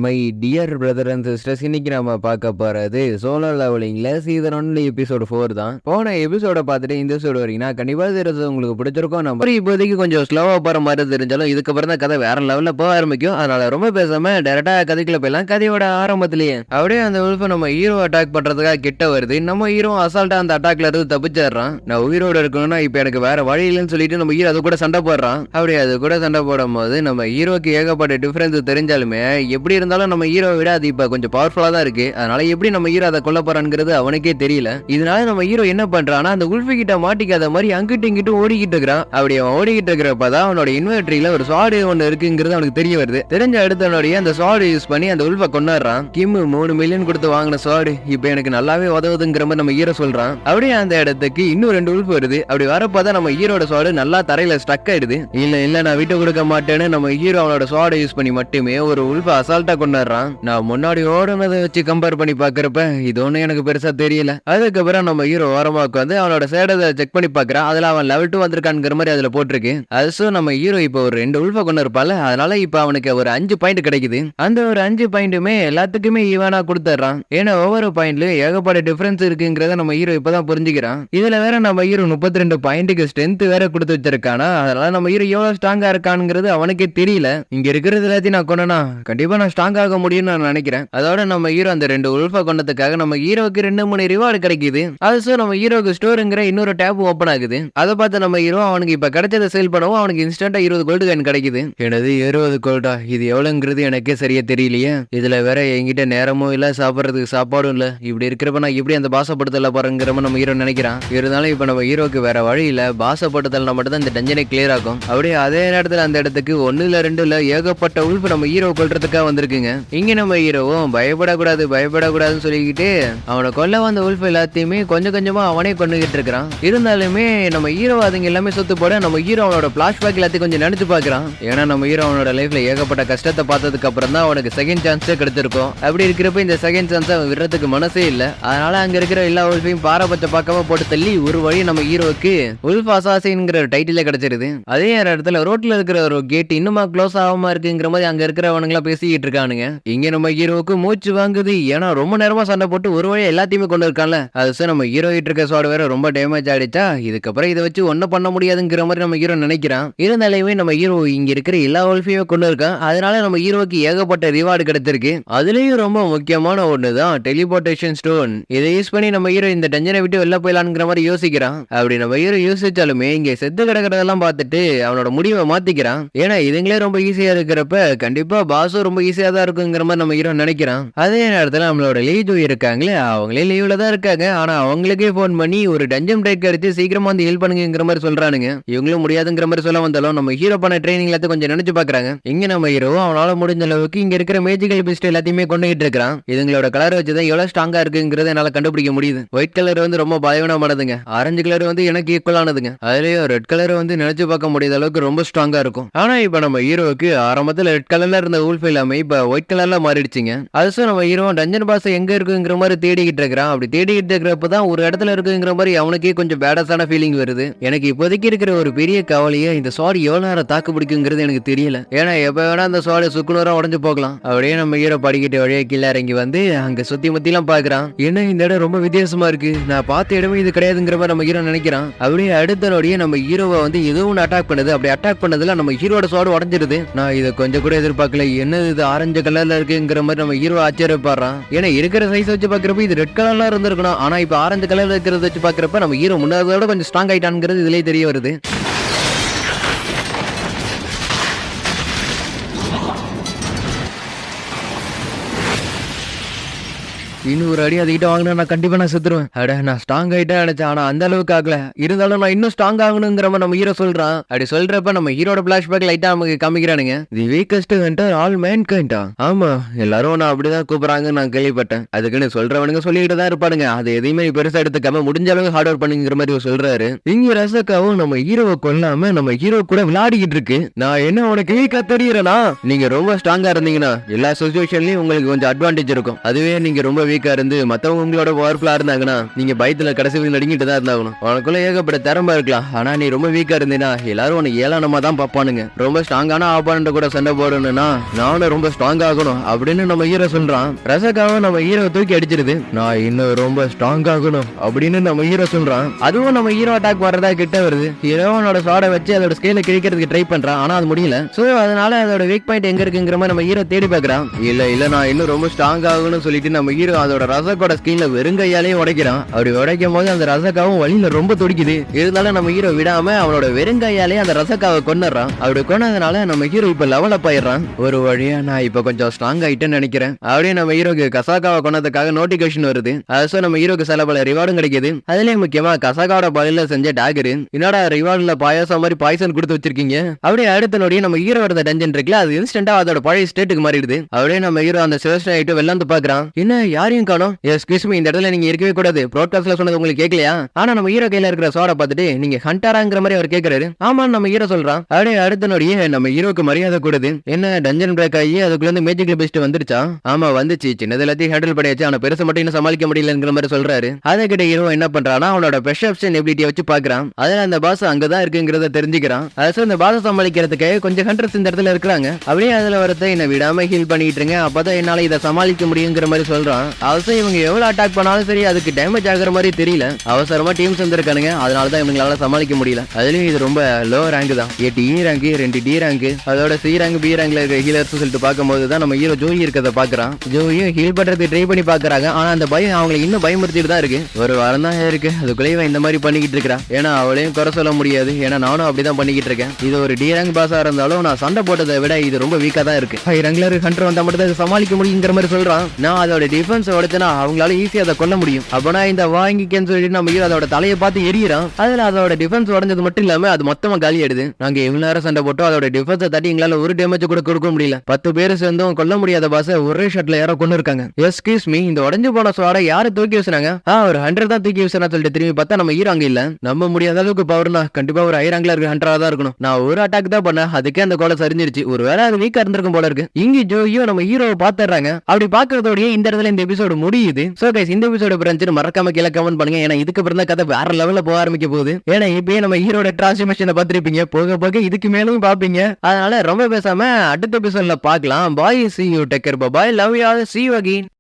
My dear brother and sisters, இன்னைக்கு நம்ம பார்க்க போறது சோலோ லெவலிங்ல சீசன் 1 எபிசோடு 4 தான். போன எபிசோட பார்த்துட்டு இந்த எபிசோடு வரீங்கன்னா கண்டிப்பா தெரிஞ்சது உங்களுக்கு பிடிச்சிருக்கும். நம்ம இப்போதைக்கு கொஞ்சம் ஸ்லோவா போற மாதிரி தெரிஞ்சாலும் இதுக்கப்புறம் தான் கதை வேற லெவல்ல போக ஆரம்பிக்கும். அதனால ரொம்ப பேசாம டைரக்டா கதைக்குள்ள போயிடலாம். கதையோட ஆரம்பத்திலேயே அப்படியே அந்த உல்ஃபை நம்ம ஹீரோ அட்டாக் பண்றதுக்காக கிட்ட வருது. நம்ம ஹீரோ அசால்ட்டா அந்த அட்டாக்ல இருந்து தப்பிச்சிடுறான். நான் உயிரோட இருக்கணும்னா இப்ப எனக்கு வேற வழி இல்லைன்னு சொல்லிட்டு நம்ம ஹீரோ அது கூட சண்டை போடுறான். அப்படியே அது கூட சண்டை போடும் போது நம்ம ஹீரோக்கு ஏகப்பட்ட டிஃபரன்ஸ் தெரிஞ்சாலுமே எப்படி இருந்தாலும் நம்ம ஹீரோ விட அது இப்ப கொஞ்சம் பவர்ஃபுல்லா தான் இருக்கு. அதனால எப்படி நம்ம ஹீரோ அதை கொல்ல போறான்ங்கிறது அவனுக்கே தெரியல. இதனால நம்ம ஹீரோ என்ன பண்றான்னா அந்த உல்ஃபி கிட்ட மாட்டிக்காத மாதிரி அங்கிட்டு இங்கிட்டு ஓடிக்கிட்டு இருக்கிறான். அப்படி அவன் ஓடிக்கிட்டு இருக்கிறப்பதான் அவனோட இன்வெர்டரியில ஒரு ஸ்வாட் ஒன்னு இருக்குங்கிறது அவனுக்கு தெரிய வருது. தெரிஞ்ச அடுத்தவனுடைய அந்த ஸ்வாட் யூஸ் பண்ணி அந்த உல்ஃபை கொண்டாடுறான். கிம் 3 மில்லியன் கொடுத்து வாங்கின ஸ்வாட் இப்ப எனக்கு நல்லாவே உதவுதுங்கிற மாதிரி நம்ம ஹீரோ சொல்றான். அப்படியே அந்த இடத்துக்கு இன்னும் 2 உல்ஃப் வருது. அப்படி வரப்பதான் நம்ம ஹீரோட ஸ்வாட் நல்லா தரையில ஸ்டக் ஆயிடுது. இல்ல நான் விட்டு கொடுக்க மாட்டேன்னு நம்ம ஹீரோ அவனோட ஸ்வாட் யூஸ் பண்ணி மட்டுமே ஒரு உல்ஃபை அசால்ட்டா கொண்டாடுறான். நான் முன்னாடி ஓடுனதை வச்சு கம்பேர் பண்ணி பாக்குறப்ப இது ஒண்ணு எனக்கு பெருசா தெரியல. அதுக்கப்புறம் நம்ம ஹீரோ ஓரமாக்கு வந்து அவனோட சேடத்தை செக் பண்ணி பாக்குறான். அதுல அவன் லெவல் 2 வந்திருக்கான்ங்கிற மாதிரி அதுல போட்டிருக்கு. அது நம்ம ஹீரோ இப்போ ஒரு 2 உல்ஃபை கொண்டு இருப்பால, அதனால இப்ப அவனுக்கு ஒரு 5 பாயிண்ட் கிடைக்குது. அந்த ஒரு 5 பாயிண்ட்டுமே எல்லாத்துக்குமே ஈவனா கொடுத்துறான். ஏன்னா ஒவ்வொரு பாயிண்ட்லயும் ஏகப்பட்ட டிஃபரன்ஸ் இருக்குங்கிறத நம்ம ஹீரோ இப்பதான் புரிஞ்சுக்கிறான். இதுல வேற நம்ம ஹீரோ 32 பாயிண்ட்டுக்கு ஸ்ட்ரென்த் வேற கொடுத்து வச்சிருக்கானா. அதனால நம்ம ஹீரோ எவ்வளவு ஸ்ட்ராங்கா இருக்கானுங்கிறது அவனுக்கே தெரியல. இங்க இருக்கிறது எல்லாத்தையும் நான் கொண்டனா கண்டிப்பா நான் ஸ்ட்ராங் ஆக முடியும்னு நான் நினைக்கிறேன். அதோட நம்ம ஹீரோ அந்த 2 உல்ஃபை கொண்டதுக்காக நம்ம ஹீரோக்கு 2-3 ரிவார்டு கிடைக்குது. அது நம்ம ஹீரோக்கு ஸ்டோருங்கிற இன்னொரு டேப் ஓபன் ஆகுது. அதை பார்த்து நம்ம ஹீரோ அவனுக்கு இப்ப கிடைச்சதை சேல் பண்ணவும் அவனுக்கு இன்ஸ்டன்டா 20 கோல்டு காயின் கிடைக்குது. எனது 20 கோல்டா, இது எவ்வளவுங்கிறது எனக்கே சரியா தெரியலையே. இதுல வேற என்கிட்ட நேரமும் இல்ல, சாப்பிடறதுக்கு சாப்பாடும் இல்ல. இப்படி இருக்கிறப்ப நான் எப்படி அந்த பாசப்படுத்தல போறேங்கிற நம்ம ஹீரோ நினைக்கிறான். இருந்தாலும் இப்ப நம்ம ஹீரோக்கு வேற வழி இல்ல. பாசப்படுத்தல் மட்டும் தான் இந்த டஞ்சனை கிளியர் ஆகும். அப்படியே அதே நேரத்துல அந்த இடத்துக்கு 1 இல்ல 2 இல்ல ஏகப்பட்ட உல்ஃப் நம்ம ஹீரோ கொல்றதுக்காக வந்திருக்குங்க. இங்க நம்ம ஹீரோவும் பயப்படக்கூடாதுன்னு சொல்லிக்கிட்டு அவனை கொல்ல வந்த உல்ஃப் எல்லாத்தையுமே கொஞ்சம் கொஞ்சமா அவனே கொண்டுகிட்டு இருக்கிறான். இருந்தாலுமே நம்ம ஹீரோ அதுங்க எல்லாமே சொத்து போட நம்ம ஹீரோ அவனோட பிளாஷ்பேக் எல்லாத்தையும் கொஞ்சம் நினைச்சு பாக்குறான். ஏன்னா நம்ம ஹீரோ அவனோட லைஃப்ல ஏகப்பட்ட கஷ்டத்தை பார்த்ததுக்கு அப்புறம் தான் அவனுக்கு செகண்ட் சான்ஸே கிடைச்சிருக்கும். அப்படி இருக்கிறப்ப இந்த செகண்ட் சான்ஸ் அவன் விடுறதுக்கு மனசே இல்ல. அதனால அங்க இருக்கிற எல்லா உல்ஃபையும் பாரபட்ச பார்க்காம போட்டு தள்ளி ஒரு வழி நம்ம ஹீரோவுக்கு உல்ஃப் அசாசின்ங்கிற ஒரு டைட்டிலே கிடைச்சிருது. அதே இடத்துல ரோட்ல இருக்கிற ஒரு கேட் இன்னுமா க்ளோஸ் ஆகாம இருக்குங்கிற மாதிரி அங்க இருக்கிறவனுங்களா பேசிக்கிட்டு இருக்கானுங்க. இங்க நம்ம ஹீரோவுக்கு மூச்சு வாங்குது. ஏன்னா ரொம்ப நேரமா சண்டை போட்டு ஒரு வழியா எல்லாத்தையுமே கொண்டு இருக்கான்ல. அது நம்ம ஹீரோ கிட்ட இருக்க ஸ்வாட் வேற ரொம்ப டேமேஜ் ஆயிடுச்சா. இதுக்கப்புறம் இதை வச்சு ஒன்னும் பண்ண முடியாதுங்கிற மாதிரி நம்ம ஹீரோ நினைக்கிறான். இருந்தாலுமே நம்ம ஹீரோ இங்க இருக்கிற எல்லா உல்ஃபையுமே கொண்டு இருக்கான். அதனால நம்ம ஹீரோக்கு ஏகப்பட்ட ரிவார்டு கிடைச்சிருக்கு. அதுலயும் ரொம்ப முக்கியமான ஒண்ணுதான் டெலிபோர்டேஷன் ஸ்டோன். இதை யூஸ் பண்ணி நம்ம ஹீரோ இந்த டஞ்சனை விட்டு வெளில போயிடலாங்கிற மாதிரி யோசிக்கிறான். அப்படி நம்ம ஹீரோ யோசிச்சாலுமே இங்க செத்து கிடக்கிறதெல்லாம் பார்த்துட்டு அவனோட முடிவை மாத்திக்கிறான். ஏன்னா இதுங்களே ரொம்ப ஈஸியா இருக்கிறப்ப கண்டிப்பா பாஸும் ரொம்ப ஈஸியா தான் இருக்குங்கிற மாதிரி நம்ம ஹீரோ நினைக்கிறான். அதே நேரத்துல நம்மளோட லீஜு இருக்காங்களே, அவங்களே லீவ்ல தான் இருக்காங்க. ஆனா அவங்களுக்கே போன் பண்ணி ஒரு டஞ்சம் பிரேக் அடிச்சு சீக்கிரமா வந்து ஹெல்ப் பண்ணுங்கிற மாதிரி சொல்றானுங்க. இவங்களும் முடியாதுங்கிற மாதிரி சொல்ல வந்தாலும் நம்ம ஹீரோ பண்ண ட்ரைனிங் எல்லாத்தையும் கொஞ்சம் நினைச்சு பாக்குறாங்க. இங்க நம்ம ஹீரோ அவனால முடிஞ்ச அளவுக்கு இங்க இருக்கிற மேஜிக்கல் பிஸ்ட் எல்லாத்தையுமே கொண்டுகிட்டு இருக்கான். இதுங்களோட கலர் வச்சுதான் எவ்வளவு ஸ்ட்ராங்கா இருக்குங்கிறத என்னால கண்டுபிடிக்க முடியுது. ஒயிட் கலர் வந்து ரொம்ப பயவனமானதுங்க. ஆரஞ்சு கலர் வந்து எனக்கு ஈக்குவல் ஆனதுங்க. அதுலயும் ரெட் கலர் வந்து நினைச்சு பார்க்க முடியாத அளவுக்கு ரொம்ப ஸ்ட்ராங்கா இருக்கும். ஆனா இப்ப நம்ம ஹீரோவுக்கு ஆரம்பத்துல ரெட் கலர்ல இருந்த உல்ஃப் எல்லாமே இப்ப ஒயிட் கலர்ல மாறிடுச்சுங்க. அது நம்ம ஹீரோ டஞ்சன் பாஸ் எங்க இருக்குங்கிற மாதிரி தேடிக்கிட்டு இருக்கிறான். அப்படி தேடிக்கிட்டு இருக்கிறப்பதான் ஒரு இடத்துல இருக்குங்கிற மாதிரி அவனுக்கே கொஞ்சம் பேடஸான ஃபீலிங் வருது. எனக்கு இப்போதைக்கு இருக்கிற ஒரு பெரிய கவலையே இந்த ஸ்வாட் எவ்வளவு நேரம் தாக்கு பிடிக்குங்கிறது எனக்கு தெரியல. ஏன்னா எப்ப வேணா அந்த ஸ்வாட் சுக்குநூறா உடஞ்சு போகலாம். அப்படியே நம்ம ஹீரோ படிக்கிட்டு வழியா கீழே இறங்கி வந்து அங்க சுத்தி முத்திலாம் பாக்குறான். என்ன இந்த இடம் ரொம்ப வித்தியாசமா இருக்கு, நான் பார்த்த இடமே இது கிடையாதுங்கிற மாதிரி நம்ம ஹீரோ நினைக்கிறான். அப்படியே அடுத்த நொடியே நம்ம ஹீரோவை வந்து எதுவும் அட்டாக் பண்ணுது. அப்படி அட்டாக் பண்ணதுல நம்ம ஹீரோட ஸ்வாட் உடஞ்சிருது. நான் இதை கொஞ்சம் கூட எதிர்பார்க்கல. என்னது இது ஆரஞ்சு கலர்ல இருக்குங்கிற மாதிரி நம்ம ஹீரோ ஆச்சரியப்படுறான். ஏன்னா இருக்கிற சைஸ் வச்சு பாக்குறப்ப இது ரெட் கலர்ல இருந்திருக்கணும். ஆனா இப்ப ஆரஞ்சு கலர்ல இருக்கிறத வச்சு பாக்குறப்ப நம்ம ஹீரோ முன்னாடி கொஞ்சம் ஸ்ட்ராங் ஆயிட்டான்ங்கிறது இதுலயே தெரிய வருது. இன்னும் ஒரு அடி அதுகிட்ட வாங்கினா நான் கண்டிப்பா நான் செத்துருவேன். அட நான் ஸ்ட்ராங் ஆயிட்டா நினைச்சேன். ஆனா அந்த அளவுக்கு ஆகல. இருந்தாலும் நான் இன்னும் ஸ்ட்ராங் ஆகணுங்கிற நம்ம ஹீரோ சொல்றான். அப்படி சொல்றப்ப நம்ம ஹீரோட பிளாஷ்பேக் லைட்டா நமக்கு காமிக்கிறானுங்க. தி வீக்கஸ்ட் ஹண்டர் ஆல் மேன்கைண்ட். ஆமா, எல்லாரும் நான் அப்படிதான் கூப்பிடுறாங்கன்னு நான் கேள்விப்பட்டேன். அதுக்குன்னு சொல்றவனுங்க சொல்லிட்டு தான் இருப்பானுங்க. அது எதையுமே பெருசா எடுத்துக்காம முடிஞ்ச அளவுக்கு ஹார்ட் ஒர்க் பண்ணுங்கிற மாதிரி சொல்றாரு. இங்க ரசக்காவும் நம்ம ஹீரோவை கொல்லாம நம்ம ஹீரோ கூட விளையாடிக்கிட்டு இருக்கு. நான் என்ன உனக்கு வீக்கா தெரியறேனா? நீங்க ரொம்ப ஸ்ட்ராங்கா இருந்தீங்கன்னா எல்லா சிச்சுவேஷன்லயும் உங்களுக்கு கொஞ்சம் அட்வான்டேஜ் இருக்கும். அதுவே நீங்க ரொம்ப வீக்கா இருந்து மத்தவங்க உங்களோட பவர்ஃபுல்லா இருந்தாங்கன்னா நீங்க பயத்துல கடைசி வரைக்கும் நடுங்கிட்டு தான் இருந்தாகணும். உனக்குள்ள ஏகப்பட்ட திறமை இருக்கலாம், ஆனா நீ ரொம்ப வீக்கா இருந்தீனா எல்லாரும் உனக்கு ஏளனமா தான் பாப்பானுங்க. ரொம்ப ஸ்ட்ராங்கான ஆப்பானண்ட கூட சண்டை போடணும்னா நானும் ரொம்ப ஸ்ட்ராங் ஆகணும் அப்படின்னு நம்ம ஹீரோ சொல்றான். ரசக்காக நம்ம ஹீரோ தூக்கி அடிச்சிருது. நான் இன்னும் ரொம்ப ஸ்ட்ராங் ஆகணும் அப்படின்னு நம்ம ஹீரோ சொல்றான். அதுவும் நம்ம ஹீரோ அட்டாக் வர்றதா கிட்ட வருது. ஹீரோனோட ஸ்வாட வச்சு அதோட ஸ்கேல கிழிக்கிறதுக்கு ட்ரை பண்றான், ஆனா அது முடியல. சோ அதனால அதோட வீக் பாயிண்ட் எங்க இருக்குங்கிற மாதிரி நம்ம ஹீரோ தேடி பாக்குறான். இல்ல நான் இன்னும் ரொம்ப ஸ்ட்ராங் ஆகணும்னு சொல்லிட்டு நம்ம ஹீரோ அதோட ரசக்கோட ஸ்கின்ல வெறுங்கையாலேயே உடைக்கிறான். அப்படி உடைக்கும் போது அந்த ரசக்காவும் வழியில ரொம்ப துடிக்குது. இருந்தாலும் நம்ம ஹீரோ விடாம அவனோட வெறுங்கையாலே அந்த ரசக்காவை கொன்னுறான். அப்படி கொன்னதுனால நம்ம ஹீரோ இப்ப லெவல் அப் ஆயிடுறான். ஒரு வழியா நான் இப்ப கொஞ்சம் ஸ்ட்ராங் ஆயிட்டேன்னு நினைக்கிறேன். அப்படியே நம்ம ஹீரோக்கு கசாக்காவை கொன்னதுக்காக நோட்டிபிகேஷன் வருது. அது நம்ம ஹீரோக்கு சில பல ரிவார்டும் கிடைக்குது. அதுலயே முக்கியமா கசாக்காவோட பாலில செஞ்ச டாகர். என்னடா ரிவார்ட்ல பாயாசம் மாதிரி பாய்சன் கொடுத்து வச்சிருக்கீங்க. அப்படியே அடுத்த நொடியே நம்ம ஹீரோட டஞ்சன் இருக்குல்ல, அது இன்ஸ்டன்டா அதோட பழைய ஸ்டேட்டுக்கு மாறிடுது. அப்படியே நம்ம ஹீரோ அந்த சிவஸ்டன் ஆயிட்டு வெள்ளாந்து பாக்குறான். என்ன யாரையும் காணோம். எஸ்கியூஸ் மீ, இந்த இடத்துல நீங்க இருக்கவே கூடாது. ப்ராட்காஸ்ட்ல சொன்னது உங்களுக்கு கேட்கலையா? ஆனா நம்ம ஹீரோ கையில இருக்கிற சோட பார்த்துட்டு நீங்க ஹண்டராங்கிற மாதிரி அவர் கேட்கறாரு. ஆமா நம்ம ஹீரோ சொல்றான். அப்படியே அடுத்த நொடியே நம்ம ஹீரோக்கு மரியாதை கூடுது. என்ன டஞ்சன் பிரேக் ஆகி அதுக்குள்ள இருந்து மேஜிக் பெஸ்ட் வந்துருச்சா? ஆமா வந்துச்சு. சின்னது எல்லாத்தையும் ஹேண்டில் பண்ணியாச்சு, ஆனா பெருசு மட்டும் இன்னும் சமாளிக்க முடியலங்கிற மாதிரி சொல்றாரு. அதை கிட்ட ஹீரோ என்ன பண்றான்னா அவனோட பெர்செப்ஷன் எபிலிட்டியை வச்சு பாக்குறான். அதுல அந்த பாஸ் அங்கதான் இருக்குங்கிறத தெரிஞ்சுக்கிறான். அது அந்த பாஸை சமாளிக்கிறதுக்கு கொஞ்சம் ஹண்டர்ஸ் இந்த இடத்துல இருக்கிறாங்க. அப்படியே அதுல வரத என்ன விடாம ஹீல் பண்ணிட்டு இருங்க, அப்பதான் என்னால இதை சமாளிக்க முடியுங்கிற மாதிரி சொல்றான். அவசரம் இவங்க எவ்வளவு அட்டாக் பண்ணாலும் சரி அதுக்கு டேமேஜ் ஆகுற மாதிரி தெரியல. அவசரமா டீம்ஸ் வந்திருக்கானுங்க, அதனாலதான் இவங்களால சமாளிக்க முடியல. அதுலயும் இது ரொம்ப லோ ரேங்க் தான். 8 E ரேங்க் 2 D ரேங்க், அதோட C ரேங்க் B ரேங்க்ல இருக்க ஹீலர்ஸ் சொல்லிட்டு பார்க்கும்போது தான் நம்ம ஹீரோ ஜோயி இருக்கிறத பாக்குறான். ஜோயும் ஹீல் பண்றதுக்கு ட்ரை பண்ணி பாக்குறாங்க, ஆனா அந்த பயம் அவங்களை இன்னும் பயமுறுத்திட்டு தான் இருக்கு. ஒரு வாரம் தான் இருக்கு, அதுக்குள்ளேயே இந்த மாதிரி பண்ணிக்கிட்டு இருக்கா. ஏன்னா அவளையும் குறை சொல்ல முடியாது, ஏன்னா நானும் அப்படிதான் பண்ணிக்கிட்டு இருக்கேன். இது ஒரு D ரேங்க் பாஸா இருந்தாலும் நான் சண்டை போட்டதை விட இது ரொம்ப வீக்கா தான் இருக்கு. ஹை ரேங்க்ல ஹண்டர் வந்தா மட்டும் தான் சமாளிக்க முடியுங்கிற மாதிரி சொல்றான். நான் அதோட டிஃபென்ஸ் உடைச்சனா அவங்களால ஈஸியா அதை கொல்ல முடியும். அப்பனா இந்த வாங்கிக்கன்னு சொல்லிட்டு நம்ம ஹீரோ அதோட தலையை பார்த்து எரியறான். அதுல அதோட டிஃபென்ஸ் உடைஞ்சது மட்டும் இல்லாம அது மொத்தமா காலி ஆயிடுது. நாங்க இவ்வளவு நேரம் சண்டை போட்டோம், அதோட டிஃபென்ஸை தட்டி எங்களால ஒரு டேமேஜ் கூட கொடுக்க முடியல. 10 பேர் சேர்ந்தும் கொல்ல முடியாத பாஸ ஒரே ஷாட்ல யாரோ கொண்டு இருக்காங்க. எஸ்கியூஸ் மீ, இந்த உடைஞ்சு போன ஸ்வாட யாரு தூக்கி வீசினாங்க? ஒரு 100 தான் தூக்கி வீசினா சொல்லிட்டு திரும்பி பார்த்தா நம்ம ஹீரோ அங்க இல்ல. நம்ப முடியாத அளவுக்கு பவர்னா கண்டிப்பா ஒரு ஹை ரேங்க்ல இருக்க ஹண்டரா தான் இருக்கணும். நான் ஒரு அட்டாக் தான் பண்ணேன், அதுக்கே அந்த கோலை சரிஞ்சிருச்சு. ஒருவேளை அது வீக்கா இருந்திருக்கும் போல இருக்கு. இங்க ஜோயோ நம்ம ஹீரோவை பாத்துறாங்க. அப்படி பாக்குறதோடய இந்த இடத்துல இந்த எபிசோடு முடியுது. சோ கைஸ், இந்த எபிசோட பிரிஞ்சு மறக்காம கீழே கமெண்ட் பண்ணுங்க. ஏன்னா இதுக்கு அப்புறம் தான் கதை வேற லெவல்ல போக ஆரம்பிக்க போகுது. ஏன்னா இப்பயே நம்ம ஹீரோட டிரான்ஸ்ஃபர்மேஷனை பார்த்திருப்பீங்க, போக போக இதுக்கு மேலும் பாப்பீங்க. அதனால ரொம்ப பேசாம அடுத்த எபிசோட்ல பார்க்கலாம். பாய், see you, take care, bye bye, love you all, see you again.